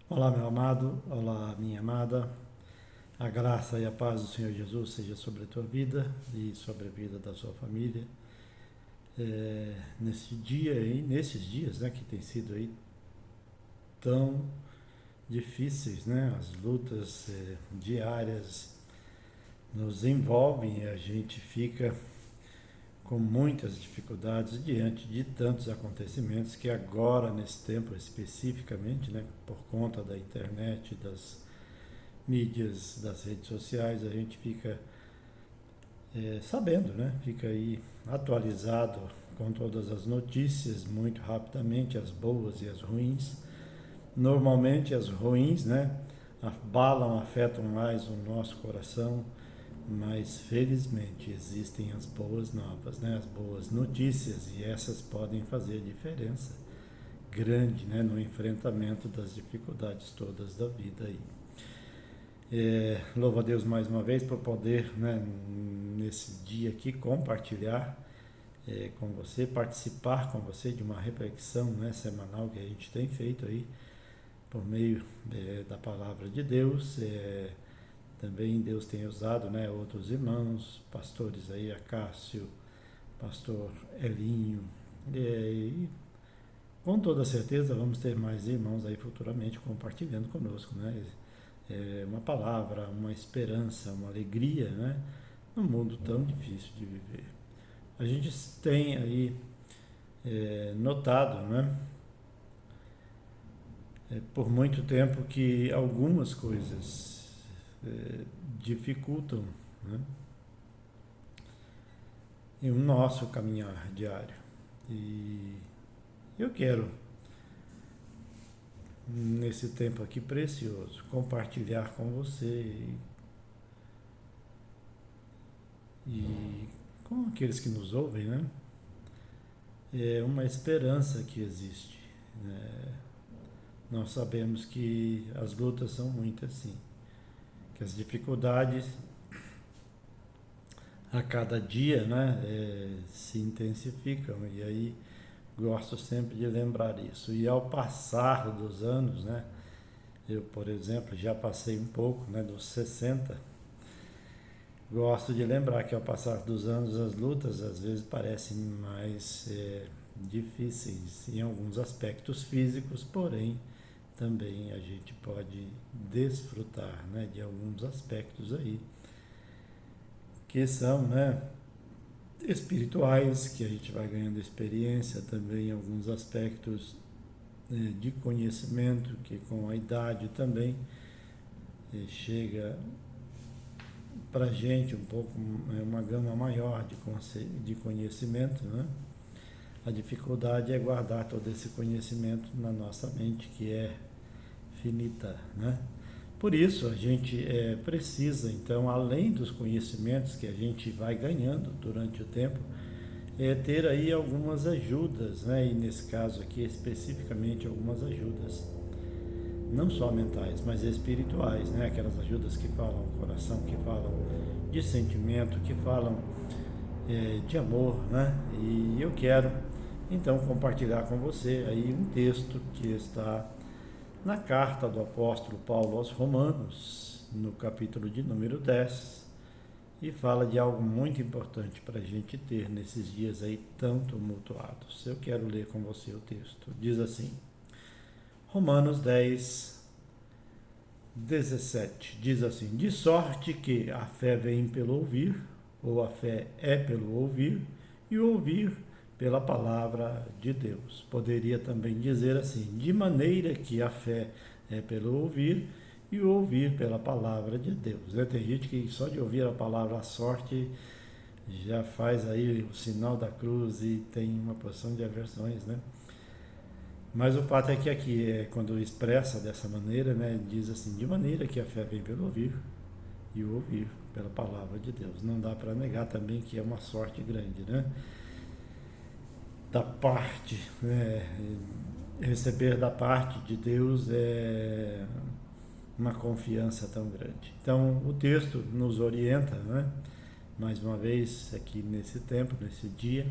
Olá, meu amado, olá, minha amada. A graça e a paz do Senhor Jesus seja sobre a tua vida e sobre a vida da sua família. Nesse dia aí, nesses dias, né, que tem sido aí tão difíceis, né, as lutas diárias nos envolvem e a gente fica com muitas dificuldades diante de tantos acontecimentos que agora, nesse tempo especificamente, né, por conta da internet, das mídias, das redes sociais, a gente fica sabendo, né? Fica aí atualizado com todas as notícias muito rapidamente, as boas e as ruins. Normalmente as ruins, né? Abalam, afetam mais o nosso coração, mas felizmente existem as boas novas, né? As boas notícias e essas podem fazer diferença grande, né? No enfrentamento das dificuldades todas da vida aí. Louvo a Deus mais uma vez por poder, né, nesse dia aqui, compartilhar com você, participar com você de uma reflexão, né, semanal que a gente tem feito aí por meio da palavra de Deus. Também Deus tem usado, né, outros irmãos, pastores aí, Acácio, pastor Elinho, e com toda certeza vamos ter mais irmãos aí futuramente compartilhando conosco, né? Uma palavra, uma esperança, uma alegria, né? Num mundo tão difícil de viver. A gente tem aí notado, né? Por muito tempo que algumas coisas dificultam, né, em o nosso caminhar diário. E eu quero, nesse tempo aqui precioso, compartilhar com você e com aqueles que nos ouvem, né? Uma esperança que existe, né? Nós sabemos que as lutas são muitas, sim, que as dificuldades a cada dia, né, se intensificam, e aí gosto sempre de lembrar isso. E ao passar dos anos, né, eu, por exemplo, já passei um pouco, né, dos 60. Gosto de lembrar que ao passar dos anos as lutas às vezes parecem mais difíceis em alguns aspectos físicos, porém também a gente pode desfrutar, né, de alguns aspectos aí que são, né, espirituais, que a gente vai ganhando experiência também em alguns aspectos de conhecimento, que com a idade também chega para a gente um pouco uma gama maior de conhecimento, né? A dificuldade é guardar todo esse conhecimento na nossa mente, que é finita, né? Por isso, a gente precisa, então, além dos conhecimentos que a gente vai ganhando durante o tempo, ter aí algumas ajudas, né? E nesse caso aqui, especificamente, algumas ajudas, não só mentais, mas espirituais, né? Aquelas ajudas que falam o coração, que falam de sentimento, que falam de amor, né? E eu quero, então, compartilhar com você aí um texto que está na carta do apóstolo Paulo aos Romanos, no capítulo de número 10, e fala de algo muito importante para a gente ter nesses dias aí tão tumultuados. Eu quero ler com você o texto. Diz assim, Romanos 10, 17, diz assim, de sorte que a fé vem pelo ouvir, ou a fé é pelo ouvir, e o ouvir pela palavra de Deus. Poderia também dizer assim, de maneira que a fé é pelo ouvir, e o ouvir pela palavra de Deus. Tem gente que só de ouvir a palavra a sorte já faz aí o sinal da cruz e tem uma porção de aversões, né? Mas o fato é que aqui, quando expressa dessa maneira, né, diz assim, de maneira que a fé vem pelo ouvir e o ouvir pela palavra de Deus. Não dá para negar também que é uma sorte grande, né? Da parte, né, receber da parte de Deus é uma confiança tão grande. Então, o texto nos orienta, né, mais uma vez, aqui nesse tempo, nesse dia,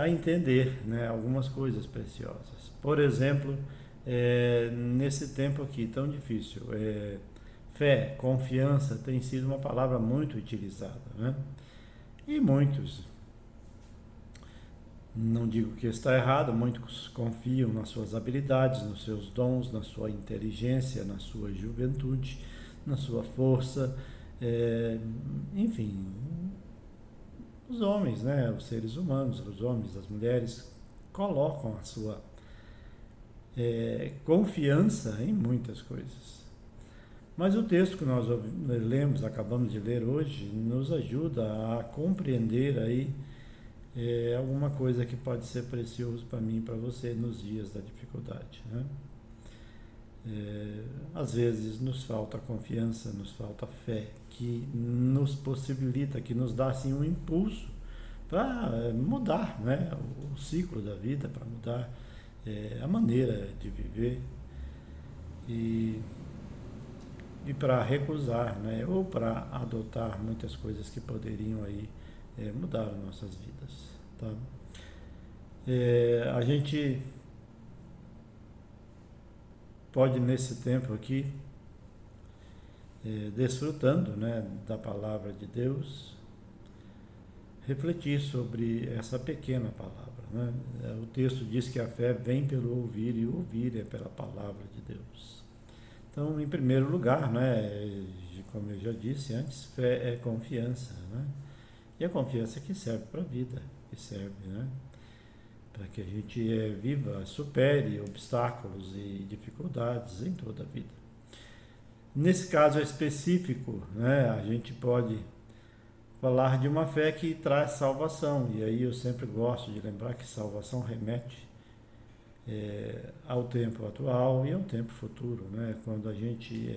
a entender, né, algumas coisas preciosas. Por exemplo, nesse tempo aqui tão difícil. Fé, confiança tem sido uma palavra muito utilizada, né? E muitos, não digo que está errado, muitos confiam nas suas habilidades, nos seus dons, na sua inteligência, na sua juventude, na sua força, enfim, os homens, né, os seres humanos, os homens, as mulheres, colocam a sua confiança em muitas coisas. Mas o texto que nós lemos, acabamos de ler hoje, nos ajuda a compreender aí alguma coisa que pode ser precioso para mim e para você nos dias da dificuldade, né? Às vezes nos falta confiança, nos falta fé, que nos possibilita, que nos dá assim um impulso para mudar, né, o ciclo da vida, para mudar a maneira de viver e para recusar, né, ou para adotar muitas coisas que poderiam aí mudar as nossas vidas, tá? A gente pode nesse tempo aqui desfrutando, né, da palavra de Deus, refletir sobre essa pequena palavra, né? O texto diz que a fé vem pelo ouvir e ouvir é pela palavra de Deus. Então, em primeiro lugar, né, como eu já disse antes, fé é confiança, né? E a confiança que serve para a vida, que serve, né, para que a gente viva, supere obstáculos e dificuldades em toda a vida. Nesse caso específico, né, a gente pode falar de uma fé que traz salvação, e aí eu sempre gosto de lembrar que salvação remete ao tempo atual e ao tempo futuro, né? Quando a gente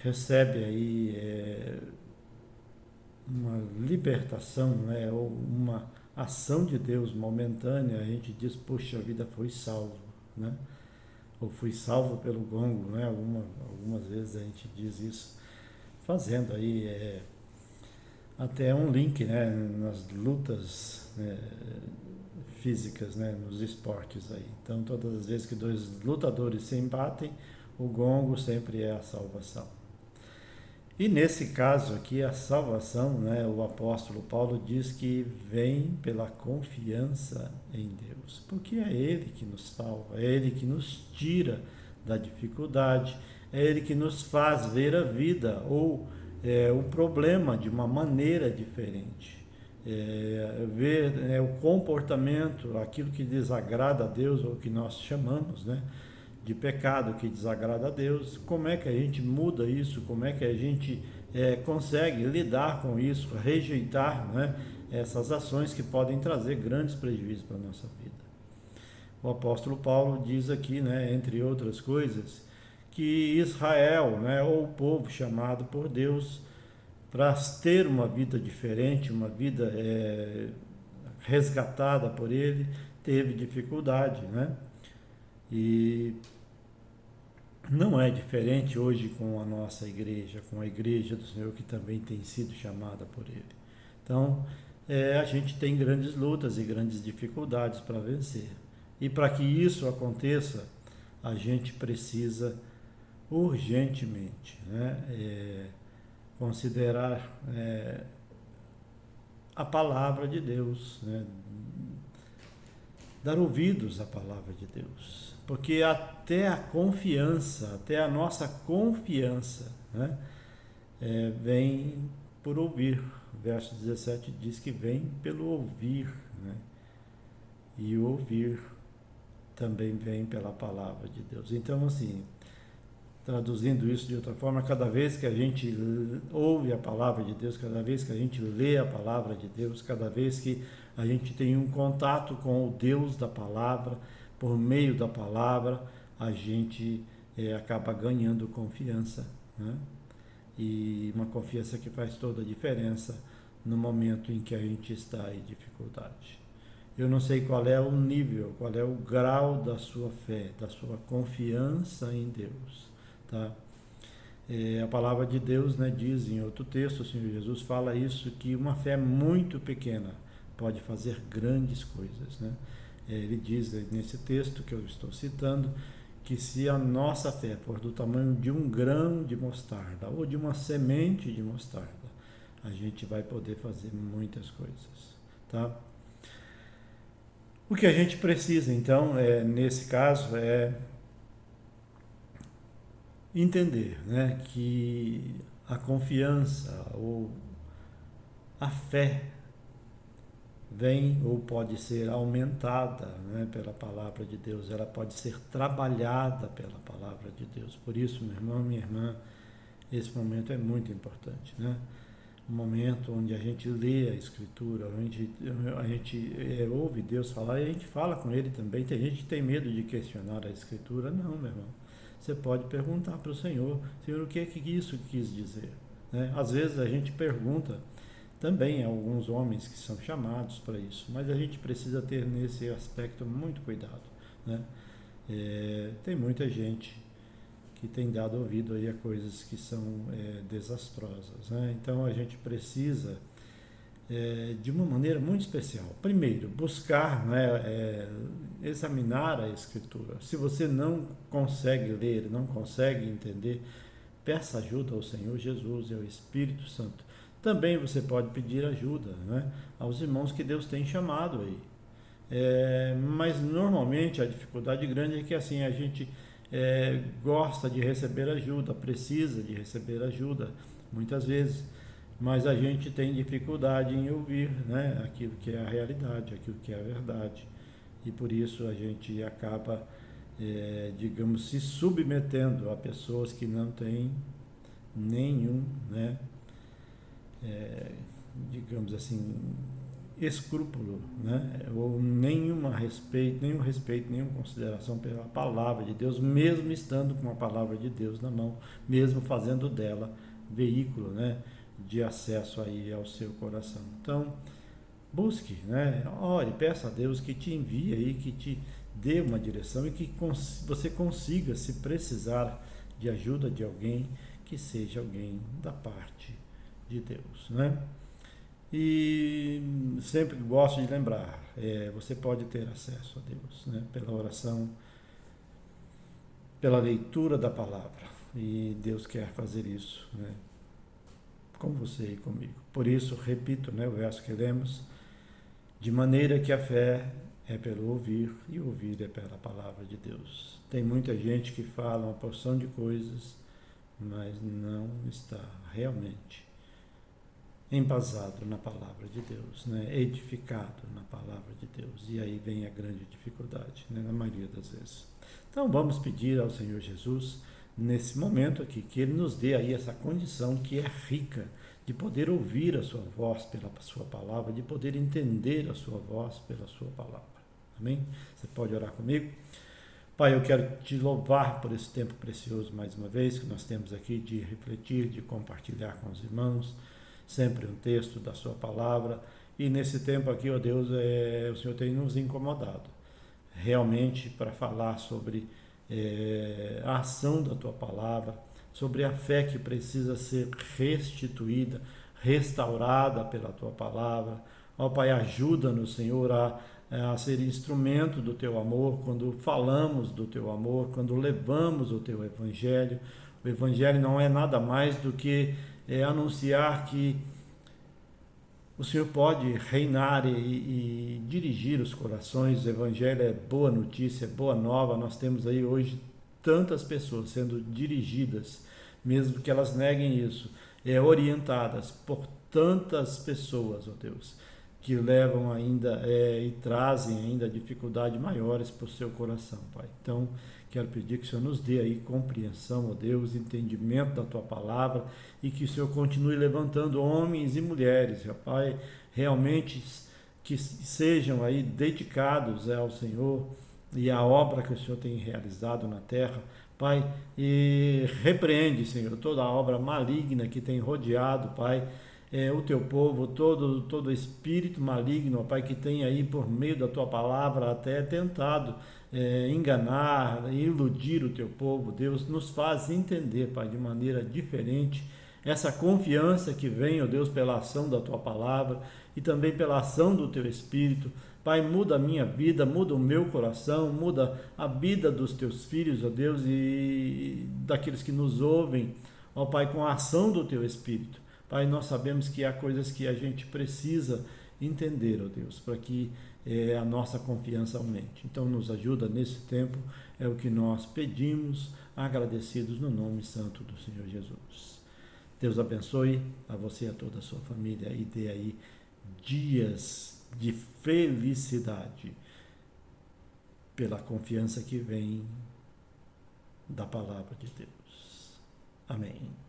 recebe aí uma libertação, né? Ou uma ação de Deus momentânea, a gente diz, puxa, a vida foi salvo, né? Ou fui salvo pelo gongo, né? Algumas vezes a gente diz isso, fazendo aí até um link, né, nas lutas físicas, né, nos esportes aí. Então, todas as vezes que dois lutadores se embatem, o gongo sempre é a salvação. E nesse caso aqui, a salvação, né, o apóstolo Paulo diz que vem pela confiança em Deus, porque é Ele que nos salva, é Ele que nos tira da dificuldade, é Ele que nos faz ver a vida ou o problema de uma maneira diferente. Ver o comportamento, aquilo que desagrada a Deus, ou que nós chamamos, né, de pecado que desagrada a Deus, como é que a gente muda isso, como é que a gente consegue lidar com isso, rejeitar, né, essas ações que podem trazer grandes prejuízos para a nossa vida. O apóstolo Paulo diz aqui, né, entre outras coisas, que Israel, né, ou o povo chamado por Deus para ter uma vida diferente, uma vida resgatada por Ele, teve dificuldade, né? E não é diferente hoje com a nossa igreja, com a igreja do Senhor que também tem sido chamada por Ele. Então, a gente tem grandes lutas e grandes dificuldades para vencer. E para que isso aconteça, a gente precisa urgentemente, né, considerar a palavra de Deus, né, dar ouvidos à palavra de Deus, porque até a confiança, até a nossa confiança, né, vem por ouvir. O verso 17 diz que vem pelo ouvir, né, e o ouvir também vem pela palavra de Deus. Então, assim, traduzindo isso de outra forma, cada vez que a gente ouve a palavra de Deus, cada vez que a gente lê a palavra de Deus, cada vez que a gente tem um contato com o Deus da palavra, por meio da palavra, a gente acaba ganhando confiança, né? E uma confiança que faz toda a diferença no momento em que a gente está em dificuldade. Eu não sei qual é o nível, qual é o grau da sua fé, da sua confiança em Deus, tá? A palavra de Deus, né, diz em outro texto, o Senhor Jesus fala isso, que uma fé muito pequena pode fazer grandes coisas, né? Ele diz nesse texto que eu estou citando, que se a nossa fé for do tamanho de um grão de mostarda ou de uma semente de mostarda, a gente vai poder fazer muitas coisas, tá? O que a gente precisa, então, nesse caso, é entender, né, que a confiança ou a fé vem ou pode ser aumentada, né, pela palavra de Deus, ela pode ser trabalhada pela palavra de Deus. Por isso, meu irmão, minha irmã, esse momento é muito importante, né? Um momento onde a gente lê a Escritura, a gente ouve Deus falar e a gente fala com Ele também. Tem gente que tem medo de questionar a Escritura. Não, meu irmão. Você pode perguntar para o Senhor, Senhor, o que é que isso quis dizer? Né? Às vezes a gente pergunta também a alguns homens que são chamados para isso, mas a gente precisa ter nesse aspecto muito cuidado, né? Tem muita gente que tem dado ouvido aí a coisas que são desastrosas, né? Então a gente precisa de uma maneira muito especial. Primeiro, buscar, né, examinar a Escritura. Se você não consegue ler, não consegue entender, peça ajuda ao Senhor Jesus e ao Espírito Santo. Também você pode pedir ajuda, né, aos irmãos que Deus tem chamado aí. Mas normalmente a dificuldade grande é que assim a gente gosta de receber ajuda, precisa de receber ajuda, muitas vezes, mas a gente tem dificuldade em ouvir, né, aquilo que é a realidade, aquilo que é a verdade, e por isso a gente acaba, digamos, se submetendo a pessoas que não têm nenhum, né, digamos assim, escrúpulo, né, ou nenhum respeito, nenhuma consideração pela palavra de Deus, mesmo estando com a palavra de Deus na mão, mesmo fazendo dela veículo, né, de acesso aí ao seu coração. Então, busque, né, ore, peça a Deus que te envie aí, que te dê uma direção e que você consiga, se precisar de ajuda de alguém, que seja alguém da parte de Deus, né? E sempre gosto de lembrar, você pode ter acesso a Deus, né, pela oração, pela leitura da palavra, e Deus quer fazer isso, né, com você e comigo. Por isso, repito, né, o verso que lemos, de maneira que a fé é pelo ouvir, e ouvir é pela palavra de Deus. Tem muita gente que fala uma porção de coisas, mas não está realmente embasado na palavra de Deus, né? Edificado na palavra de Deus. E aí vem a grande dificuldade, né? Na maioria das vezes. Então vamos pedir ao Senhor Jesus, nesse momento aqui, que Ele nos dê aí essa condição que é rica, de poder ouvir a sua voz pela sua palavra, de poder entender a sua voz pela sua palavra. Amém? Você pode orar comigo? Pai, eu quero te louvar por esse tempo precioso mais uma vez, que nós temos aqui de refletir, de compartilhar com os irmãos, sempre um texto da sua palavra, e nesse tempo aqui, ó Deus, o Senhor tem nos incomodado, realmente para falar sobre a ação da tua palavra, sobre a fé que precisa ser restituída, restaurada pela tua palavra. Ó Pai, ajuda-nos, Senhor, a ser instrumento do teu amor, quando falamos do teu amor, quando levamos o teu evangelho. O evangelho não é nada mais do que anunciar que o Senhor pode reinar e dirigir os corações. O Evangelho é boa notícia, é boa nova. Nós temos aí hoje tantas pessoas sendo dirigidas, mesmo que elas neguem isso, orientadas por tantas pessoas, ó Deus, que levam ainda e trazem ainda dificuldades maiores para o seu coração, Pai. Então, quero pedir que o Senhor nos dê aí compreensão, ó Deus, entendimento da Tua palavra, e que o Senhor continue levantando homens e mulheres, ó Pai, realmente que sejam aí dedicados ao Senhor e à obra que o Senhor tem realizado na terra, Pai, e repreende, Senhor, toda a obra maligna que tem rodeado, Pai, o teu povo, todo espírito maligno, ó Pai, que tem aí por meio da tua palavra até tentado enganar, iludir o teu povo. Deus, nos faz entender, Pai, de maneira diferente essa confiança que vem, ó Deus, pela ação da Tua palavra e também pela ação do Teu Espírito. Pai, muda a minha vida, muda o meu coração, muda a vida dos Teus filhos, ó Deus, e daqueles que nos ouvem, ó Pai, com a ação do Teu Espírito. Pai, nós sabemos que há coisas que a gente precisa entender, ó Deus, para que a nossa confiança aumente. Então, nos ajuda nesse tempo, é o que nós pedimos, agradecidos no nome santo do Senhor Jesus. Deus abençoe a você e a toda a sua família e dê aí dias de felicidade pela confiança que vem da palavra de Deus. Amém.